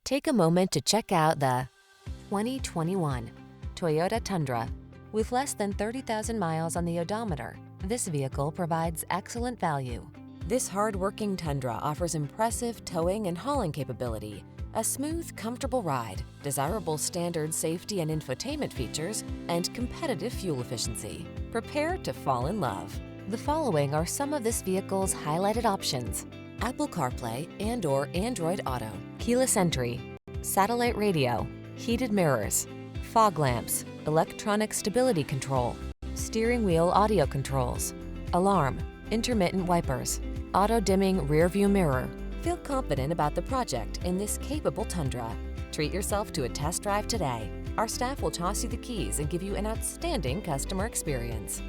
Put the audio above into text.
Take a moment to check out the 2021 Toyota Tundra. With less than 30,000 miles on the odometer, this vehicle provides excellent value. This hard-working Tundra offers impressive towing and hauling capability, a smooth, comfortable ride, desirable standard safety and infotainment features, and competitive fuel efficiency. Prepare to fall in love. The following are some of this vehicle's highlighted options: Apple CarPlay and/or Android Auto, keyless entry, satellite radio, heated mirrors, fog lamps, electronic stability control, steering wheel audio controls, alarm, intermittent wipers, auto-dimming rear-view mirror. Feel confident about the project in this capable Tundra. Treat yourself to a test drive today. Our staff will toss you the keys and give you an outstanding customer experience.